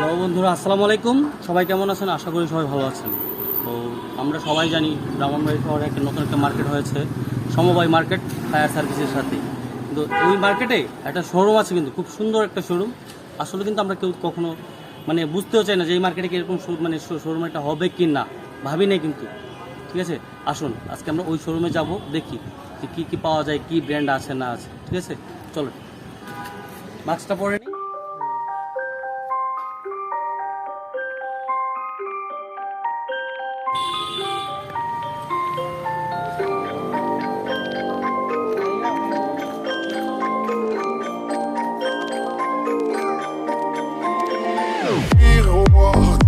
Hello বন্ধুরা, আসসালামু আলাইকুম। সবাই কেমন আছেন? আশা করি সবাই ভালো আছেন। তো আমরা সবাই জানি ব্রাহ্মণবাড়ি শহরে নতুন একটা মার্কেট হয়েছে, সমবায় মার্কেট ফায়ার সার্ভিসের সাথে। কিন্তু ওই মার্কেটে একটা শোরুম আছে, কিন্তু খুব সুন্দর একটা শোরুম। আসলে কিন্তু আমরা কেউ কখনো বুঝতেও চাই না যে এই মার্কেটে কীরকম শোরুম একটা হবে কি না, ভাবি নাই কিন্তু। ঠিক আছে, আসুন আজকে আমরা ওই শোরুমে যাব, দেখি যে কী কী পাওয়া যায়, কী ব্র্যান্ড আছে না আছে। ঠিক আছে, চলো মাস্কটা পরে নিই।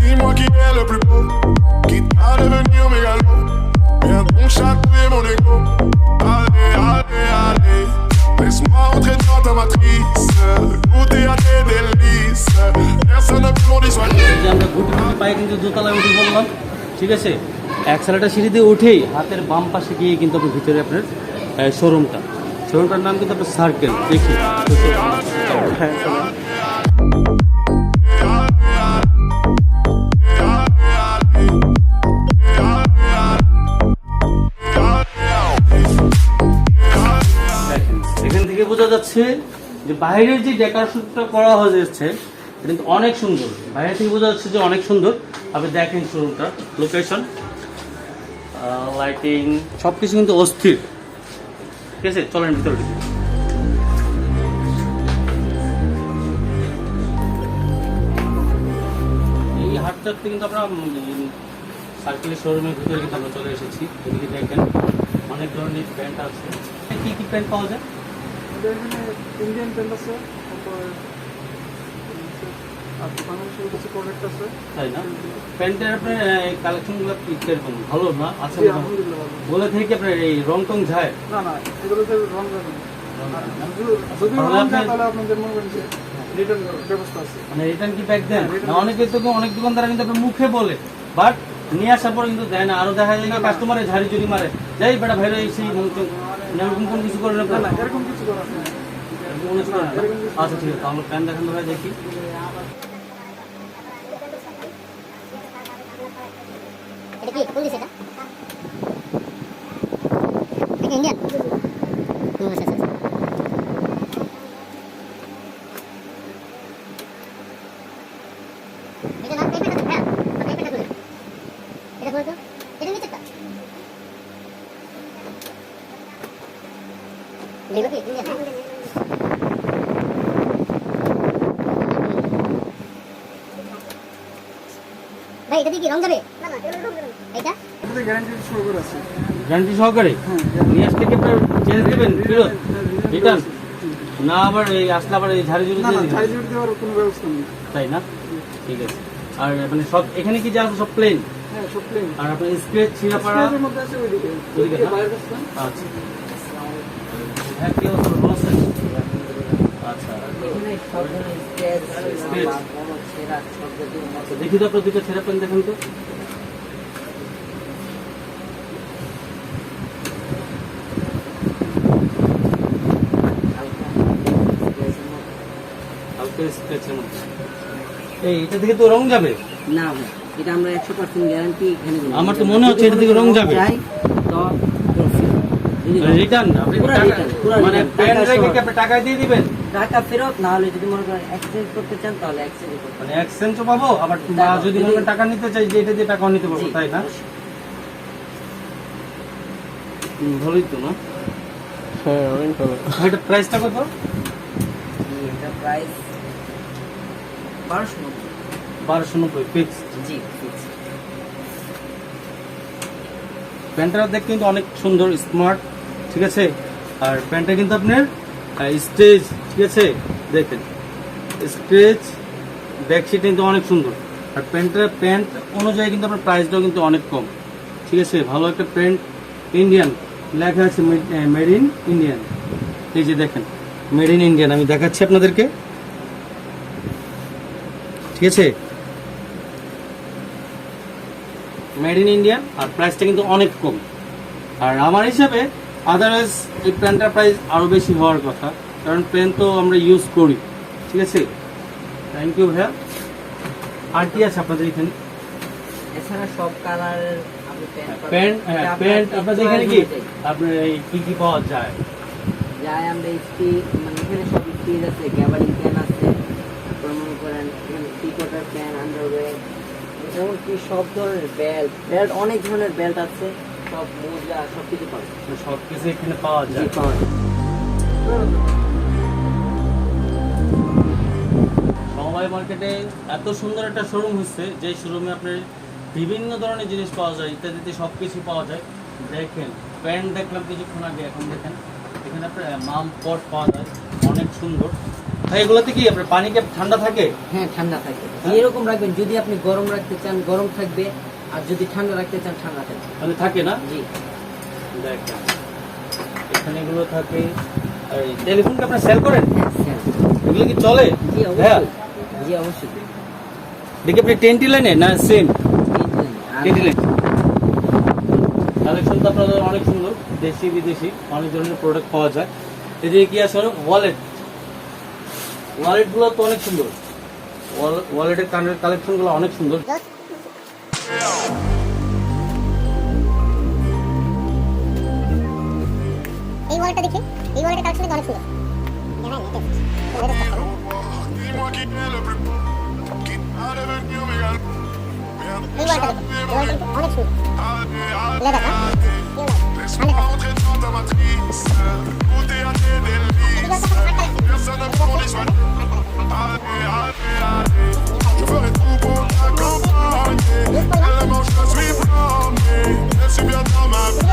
Dis-moi qui est le plus beau, quitte à devenir mégalo. Viens donc chatouiller mon ego. Allez, allez, allez, laisse-moi entrer dans ta matrice, goûter à tes délices. Personne ne peut m'en dissuader. আমরা গুটি গুটি পায়ে কিন্তু দোতলায় উঠে পড়লাম। ঠিক আছে, অ্যাক্সেলেটার সিঁড়ি দিয়ে উঠেই হাতের বাম পাশে গিয়ে কিন্তু আপনার ভিতরে আপনার শোরুমটার নাম কিন্তু আপনার সার্কেল। দেখি এখান থেকে বোঝা যাচ্ছে যে বাইরের যে ডেকোরেশনটা করা হয়েছে এটা কিন্তু অনেক সুন্দর। বাইরে থেকে বোঝা যাচ্ছে যে অনেক সুন্দর। আপনি দেখেন শোরুমটা, লোকেশন, লাইটিং সব কিছু কিন্তু অস্থির। ঠিক আছে, চলেন ভিতরে ঢুকি। এই হাটটাতে কিন্তু আমরা সার্কেলের শোরুমের ভিতরে কিন্তু আমরা চলে এসেছি। এদিকে দেখেন অনেক ধরনের প্যান্ট আছে। কি কি প্যান্ট পাওয়া যায়? ইন্ডিয়ান প্যান্ট আছে, তারপর আর বাংলাদেশের কিছু প্রোডাক্ট আছে। তাই না? প্যান্টের আপনার কালেকশনগুলো কিরকম, ভালো না? আচ্ছা, জি, আলহামদুলিল্লাহ ভালো। বলে থেকে আপনার এই রং টং যায়? না না, এগুলোতে রং যাবে না। যদি তাহলে রং আপনি- যায় তাহলে আপনাদের মনে করেন যে রিটার্ন ব্যবস্থা আছে। মানে রিটার্ন কি ব্যাক দেন? হ্যাঁ, return না, অনেক দোকানদার কিন্তু আপনার মুখে বলে, বাট নিয়ে আসার পর কিন্তু দেয় না। আরো দেখা যায় কাস্টমারে ঝাড়ি ঝুড়ি মারে, যাই বেটা ভাইরা এই সেই এরকম কোন কিছু করে না। না না, এরকম কিছু করা আছে না। কোনো কিছু করে না? আচ্ছা ঠিক আছে, আমরা প্যান্ট দেখান তো ভাই, দেখি। এটা কি কোন দিছে এটা? এটা ইন্ডিয়ান। আচ্ছা আচ্ছা। এটা না পেপারটা তো হ্যাঁ, পেপারটা খুলে। এটা খুলে তো। এটা নিচেরটা। লিখো কি ইন্ডিয়ান? ভাই এটা দিয়ে কি রং যাবে? না না, এটা রং যাবে না। এটা এটাতে গ্যারান্টি শো করে আছে। গ্যারান্টি সহকারে হ্যাঁ, নিয়ে আসলে কি আপনার চেঞ্জ দেবেন, ফেরত রিটার্ন? না আবার এই আসলে আবার এই ঝাড়ি ঝুড়ি না দিয়ে না, দিবেন? সাইজ দেওয়ার কোনো ব্যবস্থা নেই। তাই না? ঠিক আছে। আর মানে সব এখানে কি যা আছে সব প্লেন? হ্যাঁ, সব প্লেন। আর আপনার স্ক্রেচ ছিঁড়াপাড়া? স্পেসের মধ্যে আছে ওইদিকে। ওইদিকে ওইদিকে না? বাইরের রাস্তা। আচ্ছা, হ্যাঁ, কি অবস্থা, ভালো আছেন? আচ্ছা, স্ক্রেচ। আচ্ছা, দেখি তো আপনার দুটো ছেঁড়া পেন দেখেন তো। হালকা স্ক্রেচের মধ্যে। এই এটা থেকে তো রং যাবে। না ভাই, এটা আমরা 100% গ্যারান্টি এখানে দিই। আমার তো মনে হচ্ছে এটা থেকে রং যাবে। চাই তো profit। যদি রিটার্ন আপনি পুরো টাকা- return, পুরো মানে return, পেন টাকা রেখে সহ। কি আপনি টাকা দিয়ে দিবেন? টাকা ফেরত, না হলে যদি মনে করেন এক্সচেঞ্জ করতে চান তাহলে এক্সচেঞ্জ করতে মানে এক্সচেঞ্জও পাবো, আবার বা যদি মনে করেন টাকা নিতে চাই যে এটা দিয়ে টাকাও নিতে পারবো, তাই না? ভালোই তো না? হ্যাঁ, অনেক ভালো। এটা প্রাইসটা কত? এটা প্রাইস 1290। 1290 ফিক্স। জি ফিক্স। প্যান্টটা দেখতে কিন্তু অনেক সুন্দর, স্মার্ট। ঠিক আছে, আর প্যান্টটা কিন্তু আপনার স্টেজ, ঠিক আছে, দেখেন স্ট্রেচ, ব্যাকশিট কিন্তু অনেক সুন্দর। আর প্যান্ট অনুযায়ী কিন্তু আপনার প্রাইসটাও কিন্তু অনেক কম। ঠিক আছে, ভালো একটা প্যান্ট, ইন্ডিয়ান লেখা আছে, মেড ইন ইন্ডিয়ান। এই যে দেখেন মেড ইন ইন্ডিয়ান, আমি দেখাচ্ছি আপনাদেরকে। ঠিক আছে, মেড ইন ইন্ডিয়ান, আর প্রাইসটা কিন্তু অনেক কম। আর আমার হিসাবে আদারওয়াইজ এই প্যান্টটার প্রাইস আরও বেশি হওয়ার কথা, কারণ পেন তো আমরা ইউজ করি। ঠিক আছে, থ্যাংক ইউ ভাইয়া। আর কি আছে আপনাদের এখানে? এছাড়া সব কালারের আপনি প্যান্ট, প্যান্ট আপনাদের এখানে কি আপনার এই কি পাওয়া যায়? যাই আমরা স্পিড মানে এখানে সব স্পিড আছে, গ্যাবারিং প্যান আছে, তারপর মনে করেন এখানে টি-কোটার প্যান, আন্ডারওয়্যার, এমনকি সব ধরনের বেল্ট অনেক ধরনের বেল্ট আছে, সব মোজা সব কিছু পাওয়া যায়। সব কিছু এখানে পাওয়া জি, যায়। পাওয়া যায়। সমবায় মার্কেটে এত সুন্দর একটা শোরুম হচ্ছে, যে শোরুমে আপনার বিভিন্ন ধরনের জিনিস পাওয়া যায়, ইত্যাদিতে সব কিছু পাওয়া যায়। দেখেন প্যান্ট দেখলাম কিছুক্ষণ আগে, এখন দেখেন এখানে আপনার মাম পট পাওয়া যায়, অনেক সুন্দর। ভাই এগুলোতে কি আপনার পানি কি ঠান্ডা থাকে? হ্যাঁ, ঠান্ডা থাকে। এরকম রাখবেন, যদি আপনি গরম রাখতে চান গরম থাকবে, আর যদি ঠান্ডা রাখতে চান ঠান্ডা থাকবে। মানে থাকে না? জি, দেখেন এখানে এগুলো থাকে। আর এই টেলিফোনকে আপনারা সেল করেন? হ্যাঁ, স্যার। এগুলো কি চলে? জি, হ্যাঁ। অবশ্যই। জি, অবশ্যই। দেখি আপনি 10 লাইনে না সেম? আর 10 লাইন। কালেকশন তো আপনাদের অনেক সুন্দর, দেশি বিদেশি অনেক ধরনের প্রোডাক্ট পাওয়া যায়। এদিকে কি আছে? ওয়ালেটগুলো তো অনেক সুন্দর, ওয়ালেটের কালেকশনগুলো অনেক সুন্দর। এই ওয়ালটা দেখে, এই ওয়ালটা কালেকশন অনেক সুন্দর। জানেন এটা Dis-moi qui est le plus beau, qui a devenu mégal. এই ওয়ালটা দেখে, এই ওয়ালটা অনেক সুন্দর। Allez, লেদার না? laisse-moi entrer dans ta matrice, goûter à tes délices. Personne ne peut m'en dissuader. Allez, je ferai tout pour t'accompagner. Tellement je suis blâmé, je suis bien dans ma vie.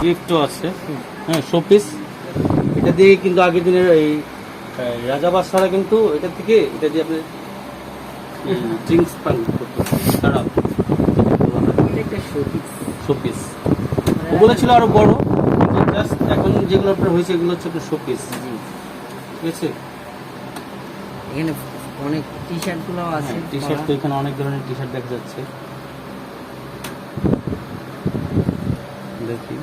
গিফটও আছে, হ্যাঁ, showpiece. এটা দিয়ে কিন্তু আগের দিনের এই রাজা বাদশাহরা কিন্তু এটা থেকে এটা দিয়ে আপনি ড্রিঙ্কস পান করতেছে, খারাপ একটা শোপিস। শোপিস। ওগুলো ছিল আরো বড়, কিন্তু জাস্ট এখন যেগুলো আপনার হয়েছে এগুলো হচ্ছে আপনার শোপিস। জি, ঠিক আছে। এখানে অনেক টি শার্ট গুলো আছে। টি শার্ট তো এখানে অনেক ধরনের টি শার্ট দেখা যাচ্ছে। দেখি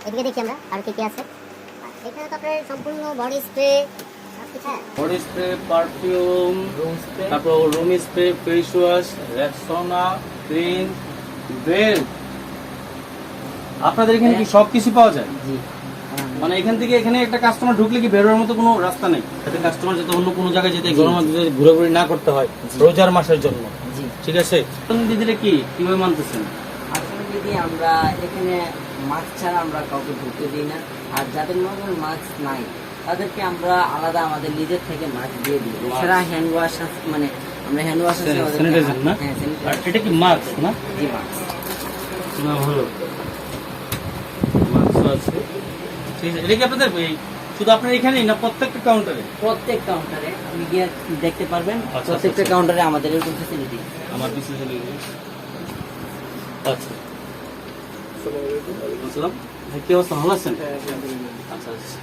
এদিকে দেখি আমরা আর কি কি আছে। এখানে তো আপনার সম্পূর্ণ body spray, body spray, perfume, room spray. তারপর room spray, face wash, Rexona, cream, belt. আপনাদের এখানে কি সব কিছু পাওয়া যায়? জি, মানে এখান থেকে এখানে একটা কাস্টমার ঢুকলে কি বেরোনোর মতো কোনো রাস্তা নেই? যাতে কাস্টমার যাতে অন্য কোনো জায়গায় যেতে গরম ঘোরাঘুরি না করতে হয় রোজার মাসের জন্য। জি। ঠিক আছে। দিদিরা কি কিভাবে মানতেছেন? আসলে যদি আমরা এখানে মাস্ক ছাড়া আমরা কাউকে ঢুকতে দিই না, আর যাদের মনে মাস্ক নাই তাদেরকে আমরা আলাদা আমাদের নিজের থেকে মাস্ক দিয়ে দিই। এছাড়া হ্যান্ড ওয়াশ, মানে আমরা হ্যান্ড ওয়াশ স্যানিটাইজার না? হ্যাঁ, আর এটা কি মাস্ক না? জি, মাস্ক। না, হলো মাস্ক আছে। ঠিক আছে। এটা কি আপনাদের শুধু আপনার এখানেই না প্রত্যেকটা কাউন্টারে? প্রত্যেক কাউন্টারে আপনি গিয়ে দেখতে পারবেন, আচ্ছা, প্রত্যেকটা আচ্ছা। কাউন্টারে আমাদের এরকম ফ্যাসিলিটি। আমার পিছনে চলে গেল। আচ্ছা, আসসালাম। ভাই, কি অবস্থা? ভালো আছেন? আচ্ছা আচ্ছা।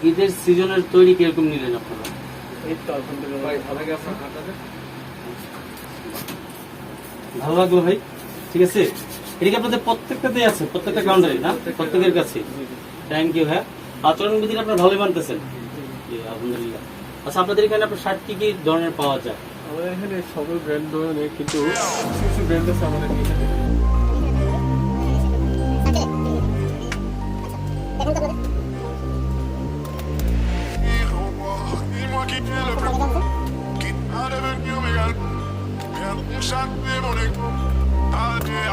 ঈদের সিজনের তৈরি কিরকম নিলেন আপনারা? ভালো লাগলো ভাই। ঠিক আছে। এটা কি আপনাদের প্রত্যেকটাতেই আছে? প্রত্যেকটা কাউন্টারে না? প্রত্যেকের কাছে। Thank you. হ্যাঁ, আচরণ বিধি আপনারা ভালোই মানতেছেন। জি, আলহামদুলিল্লাহ। আচ্ছা, আপনাদের এখানে আপনার শার্ট কি কি ধরনের পাওয়া যায়? আমাদের এখানে সকল ব্র্যান্ড ধরনের, কিন্তু কিছু কিছু ব্র্যান্ড আছে আমাদের এখানে। Dis-moi qui est le plus beau, qui a devenu mégal. Viens donc châteler mon égo. Allez,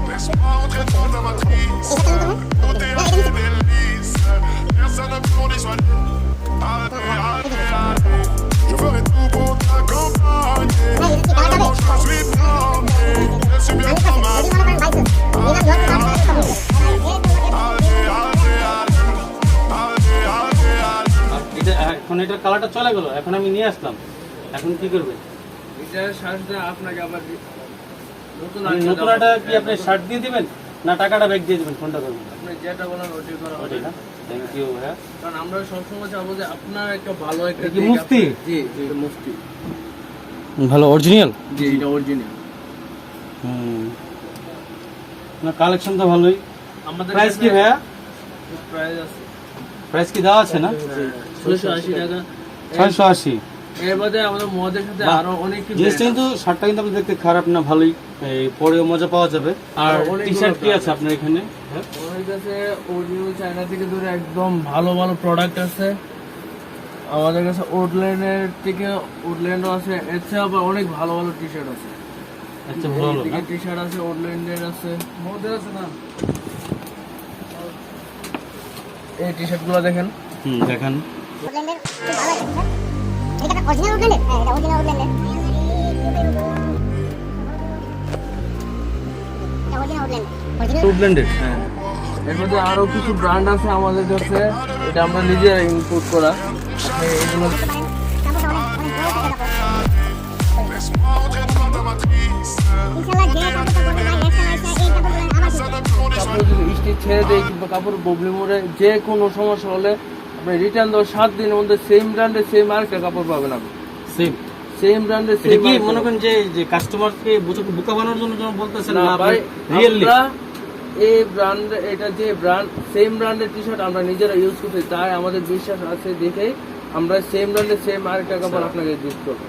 laisse-moi entrer dans ta matrice, goûter à tes délices. Personne ne peut m'en dissuader. Allez, je ferai tout pour t'accompagner. Tellement je suis blâmé, je suis bien dans ma vie. এটা এখন এটার কালারটা চলে গেল, এখন আমি নিয়ে আসলাম, এখন কি করবেন? এটা শার্টটা আপনাকে আবার নতুন নতুন একটা কি আপনি শার্ট দিয়ে দিবেন না টাকাটা ব্যাক দিয়ে দিবেন? কোনটা করবেন? আপনি যেটা বলেন ওটাই করা হবে। ওটাই না? থ্যাংক ইউ ভাইয়া। কারণ আমরা সবসময় চাবো যে আপনার একটা ভালো একটা এটা কি মুফতি? জি, জি, এটা মুফতি। ভালো অরিজিনাল। যে এটা অরিজিনাল। না কালেকশন তো ভালোই। আমাদের প্রাইস কি ভাইয়া? প্রাইস আছে প্রাইস কি দেওয়া আছে না? 680 টাকা। 680। এর মধ্যে আমাদের মদের সাথে বাহ। আরো অনেক কিছু জিনিসটা কিন্তু শার্টটা কিন্তু আপনি দেখতে খারাপ না, ভালোই। এই পরেও মজা পাওয়া যাবে। আর অনেকগুলো টি শার্ট কি brand আছে আপনার এখানে? আমাদের কাছে অরিজিনাল চায়না থেকে ধরে একদম ভালো ভালো প্রোডাক্ট আছে। আমাদের কাছে উডল্যান্ডের থেকে উডল্যান্ডও আছে, এছাড়া আবার অনেক ভালো ভালো টি শার্ট আছে। আচ্ছা ভালো না? টি শার্ট আছে, উডল্যান্ডের আছে, মদের আছে না। এই টি শার্ট গুলো দেখেন, দেখেন। উডল্যান্ডের খুব ভালো একটা টি-শার্ট। এটা অরিজিনাল উডল্যান্ডের? হ্যাঁ, এটা অরিজিনাল উডল্যান্ডের। এটা অরিজিনাল উডল্যান্ড। অরিজিনাল উডল্যান্ডের। হ্যাঁ। এর মধ্যে আরো কিছু ব্র্যান্ড আছে আমাদের কাছে, এটা আমরা নিজেরা ইম্পোর্ট করা। আপনি এগুলো করতে পারেন। কাপড়টা অনেক বড় থাকে কাপড়। Laisse-moi entrer dans ta matrice. ইনশাআল্লাহ যে কাপড়টা পরবে ভাই নেক্সট টাইম আইসা এই কাপড়গুলো আমার Ça donne pour des কাপড় যদি স্টিচ ছেড়ে দেয় কিংবা কাপড় ববলি মোড়ে যে কোনো সমস্যা হলে আপনি রিটার্ন দেওয়ার 7 দিনের মধ্যে সেম ব্র্যান্ডের সেম আরেকটা কাপড় পাবেন আপনি। সেম। সেম ব্র্যান্ডের এটা সেম কি মনে করেন যে কাস্টমারকে বোকা বানানোর জন্য যখন বলতেছেন না না ভাই, রিয়েলি? আমরা এই ব্র্যান্ড, এটা যে ব্র্যান্ড সেম ব্র্যান্ডের টি শার্ট আমরা নিজেরা ইউজ করতে, তাই আমাদের বিশ্বাস আছে দেখে আমরা সেম ব্র্যান্ডের সেম আরেকটা কাপড় আপনাকে গিফট করবো।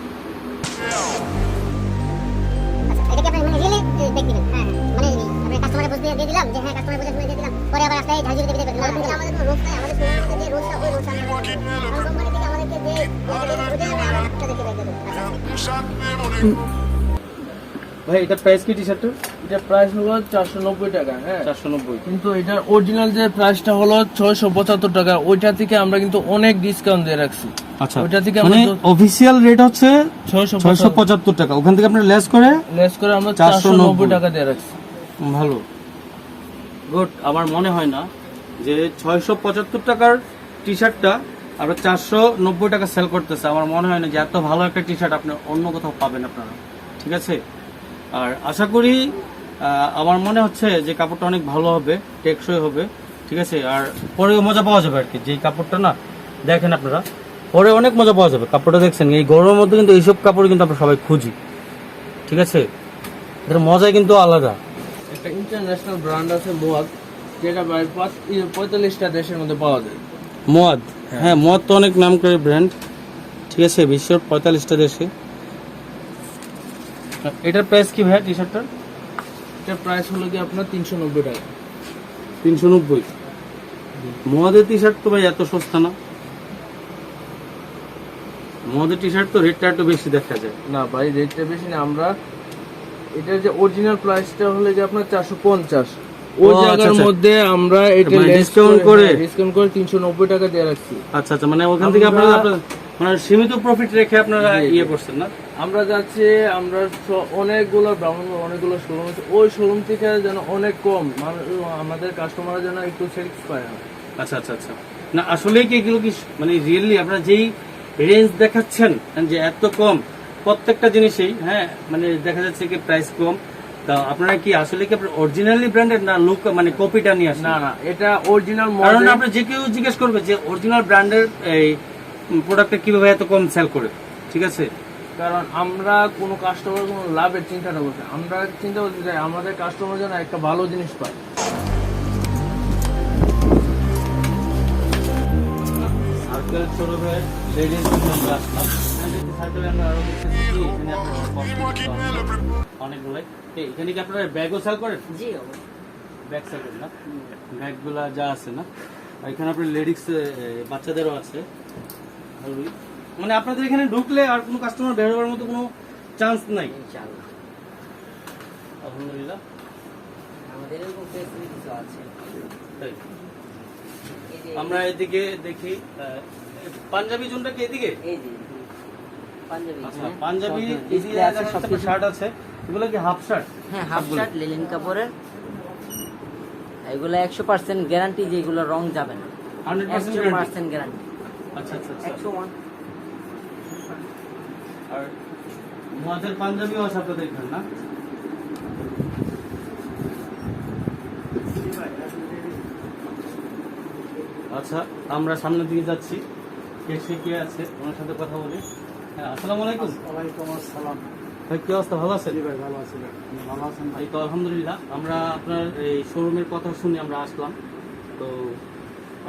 আচ্ছা, এটা কি আপনি মানে রিয়েলি বেক দিবেন? হ্যাঁ, মানে আপনি কাস্টমারে বুঝিয়ে দিয়ে দিলাম যে হ্যাঁ কাস্টমারে বুঝিয়ে দিয়ে দিলাম, পরে আবার রাস্তায় ঝাড়ি দিয়ে দিবেন। না, আমাদের কোনো রোজ নাই, আমাদের শোরুম থেকে যে রোজটা ওই রোজটা আমরা কোম্পানি থেকে আমাদেরকে যে আমরা দেখে বের দেব। আচ্ছা, pour chaque numéro. ভাই এটা প্রাইস কি টি শার্টের? এটা প্রাইস হলো 490 টাকা। হ্যাঁ, 490। কিন্তু এটার অরিজিনাল যে প্রাইসটা হলো 675 টাকা, ওইটা থেকে আমরা কিন্তু অনেক ডিসকাউন্ট দিয়ে রাখছি। আচ্ছা, ওইটা থেকে মানে আমরা অফিশিয়াল রেট হচ্ছে 675 675 টাকা, ওখান থেকে আপনি লেস করে লেস করে আমরা 490 490 টাকা দিয়ে রাখছি। ভালো গুড। আমার মনে হয় না যে 675 টাকার টি শার্টটা আর 490 টাকা সেল করতেছে। আমার মনে হয় না যে এত ভালো একটা টি শার্ট আপনি অন্য কোথাও পাবেন আপনারা। ঠিক আছে, আর আশা করি আমার মনে হচ্ছে যে কাপড়টা অনেক ভালো হবে, টেকসই হবে। ঠিক আছে, আর পরেও মজা পাওয়া যাবে আর কি। যে কাপড়টা না দেখেন আপনারা, পরে অনেক মজা পাওয়া যাবে। কাপড়টা দেখছেন, এই গরমের মধ্যে কিন্তু এইসব কাপড় কিন্তু আমরা সবাই খুঁজি। ঠিক আছে, এটার মজাই কিন্তু আলাদা। একটা ইন্টারন্যাশনাল ব্র্যান্ড আছে মোয়াদ, যেটা প্রায় 45টা দেশের মধ্যে পাওয়া যায়। মদ, হ্যাঁ মদ তো অনেক নাম করে ব্র্যান্ড। ঠিক আছে, বিশ্বের 45টা দেশে। এটার প্রাইস কি ভাই টি শার্টটার? এটার প্রাইস হলো কি আপনার 390 টাকা। 390। মদের টি শার্ট তো ভাই এত সস্তা না। মদের টি শার্ট তো রেটটা একটু বেশি দেখা যায়। না ভাই, রেটটা বেশি না। আমরা এটার যে অরিজিনাল প্রাইসটা হলো যে আপনার 450, ওই ও, জায়গার আচ্ছা। মধ্যে আমরা এটা মানে discount করে? ডিসকাউন্ট করে 390 টাকা দিয়ে রাখছি। আচ্ছা আচ্ছা, মানে ওখান থেকে আপনারা আমরা- মানে সীমিত প্রফিট রেখে আপনারা জি, জি। ইয়ে করছেন না? আমরা যাচ্ছি, আমরা অনেকগুলো ব্রাউন অনেকগুলো শোরুম আছে, ওই শোরুম থেকে যেন অনেক কম আমাদের কাস্টমাররা যেন একটু স্যাটিসফাই হয়। আচ্ছা আচ্ছা আচ্ছা, না আসলেই কি এগুলো কি মানে রিয়েলি আপনারা যেই রেঞ্জ দেখাচ্ছেন যে এত কম প্রত্যেকটা জিনিসেই, হ্যাঁ মানে দেখা যাচ্ছে কি প্রাইস কম, তা আপনারা কি আসলে কি আপনার অরিজিনালি ব্র্যান্ডেড না লুক মানে কপিটা নিয়ে আসেন? না না, এটা অরিজিনাল কারণ মডেল। আপনি যে কেউ জিজ্ঞেস করবে যে অরিজিনাল ব্র্যান্ডের এই প্রোডাক্টটা কিভাবে এত কম সেল করে। ঠিক আছে, কারণ আমরা কোনো কাস্টমার কোনো লাভের চিন্তাটা করছি, আমরা চিন্তা করতে চাই আমাদের কাস্টমার যেন একটা ভালো জিনিস পায়। সার্কেল শোরুমে লেডিস আমরা আসলাম। সার্কেলে আমরা আরো দেখতেছি কি এখানে আপনারা অনেকগুলাই এখানে কি আপনারা ব্যাগও সেল করেন? জি ব্যাগ সেল করেন না? ব্যাগগুলা যা আছে না, আর এখানে আপনার লেডিস বাচ্চাদেরও আছে। ভালোই। মানে আপনাদের এখানে ঢুকলে আর কোনো কাস্টমার বের হওয়ার মতো কোনো চান্স নাই? ইনশাআল্লাহ আলহামদুলিল্লাহ। আমাদের এরকম ফেসিলিটিস আছে। তাই এই যে আমরা এদিকে দেখি পাঞ্জাবি জোনটা কি এদিকে? এই যে পাঞ্জাবি, আচ্ছা, পাঞ্জাবি ডিসপ্লে আছে, সবকিছু। শার্ট আছে। এগুলো কি হাফ শার্ট? হ্যাঁ হাফ শার্ট লিনেন কাপড়ের। এগুলো 100% গ্যারান্টি যে এগুলো রং যাবে না। 100% 100% গ্যারান্টি। আচ্ছা আচ্ছা আচ্ছা। 101। আর মুয়াদের পাঞ্জাবিও আছে আপনাদের এখানে না? আচ্ছা, আমরা সামনের দিকে যাচ্ছি। কে আছে ওনার সাথে কথা বলি। হ্যাঁ, আসসালামু আলাইকুম। ওয়ালাইকুম আসসালাম। ভাই কি অবস্থা, ভালো আছেন? জি ভাই, ভালো আছি ভাই। আপনি ভালো আছেন ভাই? এই তো আলহামদুলিল্লাহ। আমরা আপনার এই শোরুমের কথা শুনে আমরা আসলাম। তো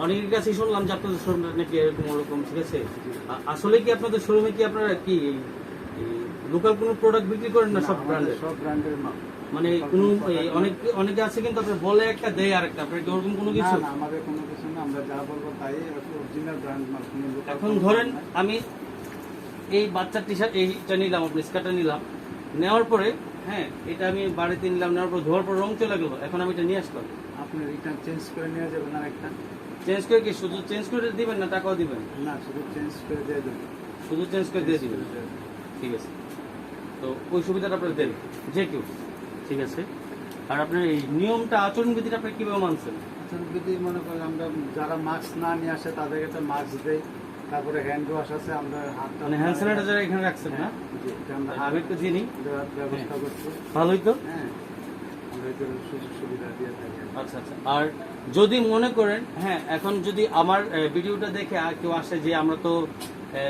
অনেকের কাছেই শুনলাম যে আপনাদের শোরুমটা নাকি এরকম ওরকম, ঠিক আছে? আসলে কি আপনাদের শোরুমে কি আপনারা কি লোকাল কোনো প্রোডাক্ট বিক্রি করেন না, সব আমাদের ব্র্যান্ডের? সব ব্র্যান্ডের মাল। মানে কোনো অনেকে আছে কিন্তু আপনার বলে একটা দেয় আরেকটা, আপনার কি ওরকম কোনো কিছু? না, না, আমাদের কোনো কিছু না, আমরা যা বলবো তাই অরিজিনাল ব্র্যান্ড মাল, কোনো local এখন কোনো ধরেন brand নাই। আমি এই বাচ্চার টি শার্ট এইটা নিলাম, আপনি স্কার্টটা নিলাম, নেওয়ার পরে হ্যাঁ এটা আমি বাড়িতে নিলাম, নেওয়ার পর ধোয়ার পর রং চলে গেল, এখন আমি এটা নিয়ে আসলাম, আপনি রিটার্ন চেঞ্জ করে নিয়ে যাবেন আর একটা? চেঞ্জ করে কি শুধু চেঞ্জ করে দিবেন না টাকাও দিবেন? না, শুধু চেঞ্জ করে দিয়ে দেবেন। শুধু চেঞ্জ করে দিয়ে দিবেন, ঠিক আছে। তো ওই সুবিধাটা আপনার দেন যে কেউ, ঠিক আছে। আর আপনার এই নিয়মটা আচরণবিধিটা আপনি কিভাবে মানছেন? আচ্ছা, যদি মনে করেন আমরা যারা মাস্ক না নিয়ে আসে তাদেরকে একটা মাস্ক দেই, তারপরে হ্যান্ড ওয়াশ আছে, আমরা হাতটা মানে হ্যান্ড স্যানিটাইজার এখানে রাখছেন না? জি, এটা আমরা আমি একটু চিনি, দেওয়ার ব্যবস্থা করছি। ভালোই তো। হ্যাঁ, আমরা এটা সুযোগ সুবিধা দিয়ে থাকি। আচ্ছা আচ্ছা। আর যদি মনে করেন হ্যাঁ এখন যদি আমার ভিডিওটা দেখে আর কেউ আসে যে আমরা তো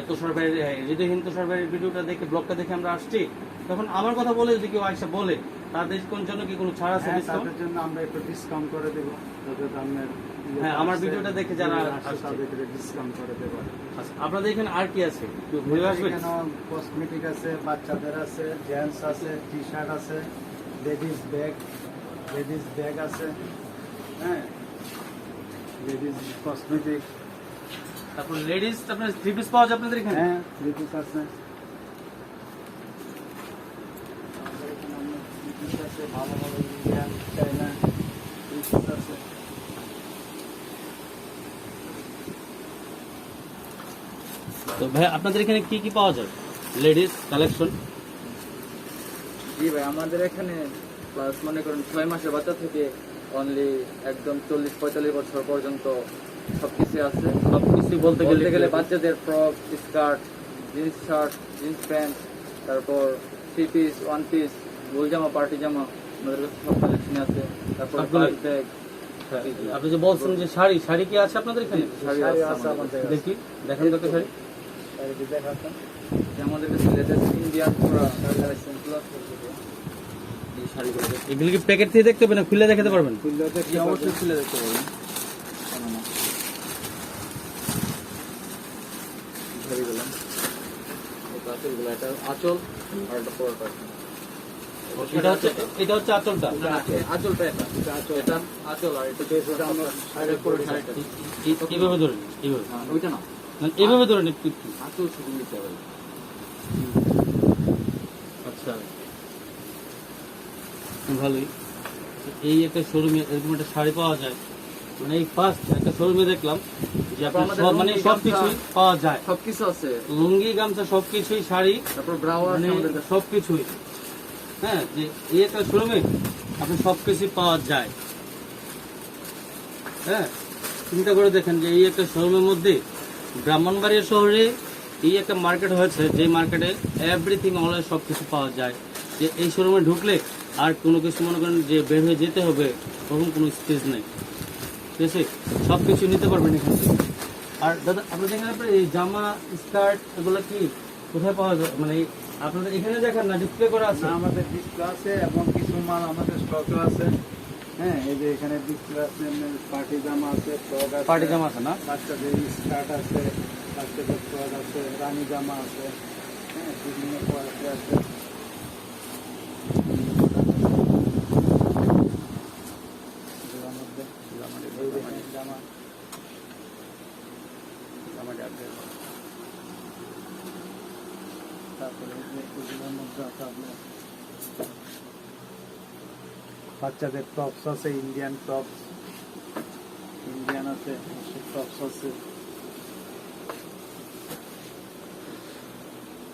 তুষার ভাইয়ের হৃদয়হীন তুষার ভাইয়ের ভিডিওটা দেখে ব্লগটা দেখে আমরা আসছি, তখন আমার কথা বলে যদি কেউ আসে বলে তাদের কোন জন্য কি কোনো ছাড় আছে, হ্যাঁ, ডিসকাউন্ট? তাদের জন্য আমরা একটু ডিসকাউন্ট করে দেবো, যাদের দামের হ্যাঁ, আমার ভিডিওটা দেখে যারা আসছে। তাদেরকে ডিসকাউন্ট করে দেবো। আচ্ছা, আপনাদের এখানে আর কি আছে একটু ঘুরে আসবেন? কসমেটিক আছে, বাচ্চাদের আছে, জেন্টস আছে, টি শার্ট আছে, লেডিস ব্যাগ আছে, হ্যাঁ, লেডিস কসমেটিক, তারপর লেডিস আপনার থ্রি পিস পাওয়া যায় আপনাদের এখানে? হ্যাঁ, লিপিস আছে। আমাদের এখানে অনেক লিপিস আছে, ভালো ভালো ইন্ডিয়ান, চাইনা লিপিস আছে। তো ভাই আপনাদের এখানে কি কি পাওয়া যায় লেডিস কালেকশন? জি ভাই, আমাদের এখানে প্লাস মনে করেন 6 মাসের বাচ্চা থেকে অনলি একদম 40-45 বছর পর্যন্ত সবকিছু আছে। সব কিছু বলতে গেলে বাচ্চাদের frock, skirt, jeans shirt, jeans pant, তারপর থ্রি পিস, ওয়ান পিস, গোল জামা, পার্টি জামা, আমাদের কাছে সব কালেকশন আছে। তারপর সবগুলোই? ব্যাগ, আপনি যে বলছেন যে শাড়ি, শাড়ি কি আছে আপনাদের এখানে? শাড়ি শাড়ি আছে আছে আমাদের আমাদের। দেখি, দেখেন তো একটা শাড়ি। শাড়ি দেখাচ্ছেন? কাছে। আমাদের কাছে লেটেস্ট ইন্ডিয়ান পুরো কালেকশন প্লাস এই শাড়িগুলো এগুলো কি প্যাকেট থেকে দেখতে হবে না খুলে দেখাতে পারবেন? খুললে দেখতে অবশ্যই পাবেন। খুলে দেখতে পাবেন। কেন না? শাড়িগুলো এটা আঁচলগুলো, এটা আঁচল আর এটা পরটা। এটা হচ্ছে আঁচলটা। না, আঁচলটা এটা এটা আঁচল আর এটা শাড়ির পরে শাড়িটা। এইভাবে ধরেন, এইভাবে হ্যাঁ, ওইটা না, না, এইভাবে ধরেন একটু একটু। আঁচল শুধু নিতে হবে। আচ্ছা, ভালোই। এই একটা শোরুমে এরকম একটা শাড়ি পাওয়া যায়, মানে এই ফার্স্ট একটা শোরুমে দেখলাম যে আপনার আমাদের সব মানে লুঙ্গি, সবকিছুই গামছা, পাওয়া যায়, সবকিছু আছে। লুঙ্গি গামছা সবকিছুই, শাড়ি তারপর ব্রাউয়ার মানে আছে আমাদের কাছে। সবকিছুই। হ্যাঁ, যে এই একটা শোরুমে আপনি সবকিছু পাওয়া যায়। হ্যাঁ, চিন্তা করে দেখেন যে এই একটা শোরুমের মধ্যে ব্রাহ্মণবাড়িয়া শহরে এই একটা মার্কেট হয়েছে, যে মার্কেটে এভরিথিং অলওয়েজ সব কিছু পাওয়া যায়। যে এই শোরুমে ঢুকলে আর কোনো কিছু মনে করেন যে বের হয়ে যেতে হবে তখন কোনো স্পেস নেই, ঠিক আছে? সব কিছু নিতে পারবেন এখান থেকে। আর দাদা আপনাদের এখানে আপনার এই জামা, স্কার্ট এগুলো কি কোথায় পাওয়া যায়? মানে আপনাদের এখানে দেখেন না ডিসপ্লে করা আছে? না, আমাদের ডিসপ্লে আছে এবং কিছু মাল আমাদের স্টকে আছে। হ্যাঁ, এই যে এখানে ডিসপ্লে আছে, পার্টি জামা আছে, ফ্রক আছে, পার্টি জামা আছে না? বাচ্চাদের স্কার্ট আছে, বাচ্চাদের ফ্রক আছে, রানী জামা আছে, হ্যাঁ, বিভিন্ন কোয়ালিটি আছে। এগুলোর মধ্যে এই দেখেন জামা, তারপরে এই যে এগুলোর মধ্যে আছে আপনার বাচ্চাদের টপস আছে, ইন্ডিয়ান টপস, ইন্ডিয়ান আছে, টপস আছে।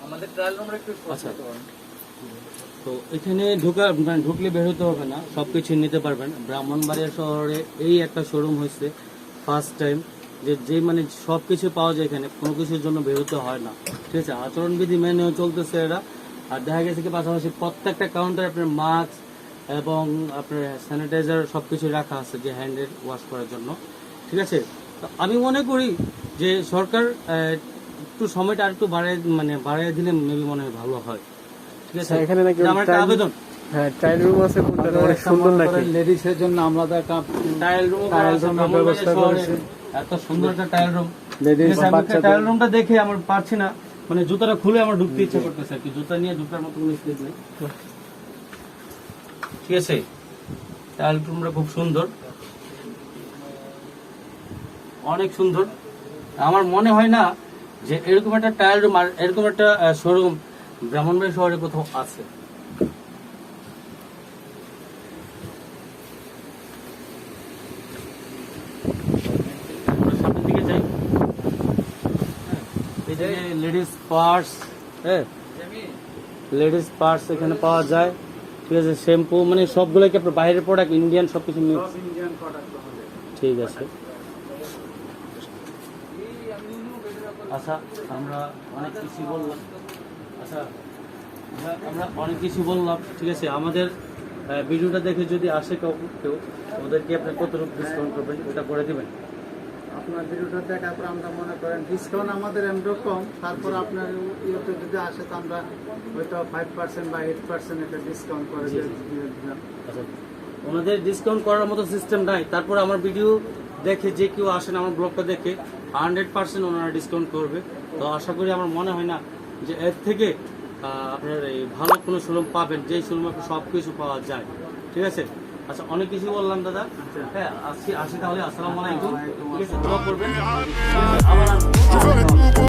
আমাদের ট্রায়াল রুমটা একটু আচ্ছা। তো এখানে ঢুকলে বের হতে হবে না, সবকিছু নিতে পারবেন। ব্রাহ্মণবাড়িয়া শহরে এই একটা শোরুম হয়েছে ফার্স্ট টাইম, যে মানে সবকিছু পাওয়া যায় এখানে, কোনো কিছুর জন্য বের হতে হয় না, ঠিক আছে? আচরণবিধি মেনেও চলতেছে এরা। আর দেখা গেছে কি পাশাপাশি প্রত্যেকটা কাউন্টারে আপনার মাস্ক এবং আপনার স্যানিটাইজার সবকিছু রাখা আছে, যে হ্যান্ডের ওয়াশ করার জন্য, ঠিক আছে? তো আমি মনে করি যে সরকার একটু সময়টা আর একটু বাড়িয়ে দিলে মেবি মনে হয় ভালো হয়। ঠিক আছে, আচ্ছা, এখানে নাকি এটা আমার একটা trial- আবেদন। হ্যাঁ ট্রায়াল রুম আছে কোনটা অনেক সুন্দর নাকি লেডিসের জন্য আমরা একটা টাইল রুম টাইল রুমের ব্যবস্থা করেছি। এত সুন্দর একটা টাইল রুম। লেডিস বাচ্চাদের টাইল রুমটা দেখে আমার পারছি না, মানে জুতাটা খুলে আমার ঢুকতে ইচ্ছা করতেছে আর কি, জুতা নিয়ে ঢুকার মতো কোনো স্পেস নেই। ঠিক আছে, টাইল রুমটা খুব সুন্দর, অনেক সুন্দর। আমার মনে হয় না যে এরকম একটা টাইল রুম আর এরকম একটা শোরুম ব্রাহ্মণবাড়ি শহরে কোথাও আছে। আমরা সামনের দিকে যাই। এই যে লেডিস পার্স, হ্যাঁ লেডিস পার্স এখানে পাওয়া যায়। ঠিক আছে, শ্যাম্পু, মানে সবগুলো কি আপনার বাইরের প্রোডাক্ট, ইন্ডিয়ান সবকিছু মিক্স? ঠিক আছে। আচ্ছা, আমরা অনেক কিছু বললাম। আচ্ছা, আমরা অনেক কিছু বললাম। ঠিক আছে, আমাদের ভিডিওটা দেখে যদি আসে কেউ ওদেরকে আপনি কতটুকু ডিসকাউন্ট করবেন, ওটা করে দিবেন? আপনার ভিডিওটা দেখার পর আমরা মনে করেন ডিসকাউন্ট আমাদের এরকম, তারপর আপনার ইয়েতে যদি আসে তো আমরা হয়তো 5% বা 8% একটা ডিসকাউন্ট করে দিয়ে দিলাম। আচ্ছা, ওনাদের ডিসকাউন্ট করার মতো সিস্টেম নাই, তারপর আমার ভিডিও দেখে যে কেউ আসেন আমার ব্লগটা দেখে 100% ওনারা ডিসকাউন্ট করবে। তো আশা করি, আমার মনে হয় না যে এর থেকে আপনার এই ভালো কোনো শোরুম পাবেন, যেই শোরুমে সব কিছু পাওয়া যায়। ঠিক আছে, আচ্ছা অনেক কিছু বললাম দাদা। হ্যাঁ, আসি তাহলে। আসসালামু আলাইকুম। ঠিক আছে, দোয়া করবেন। আবার Je ferai tout pour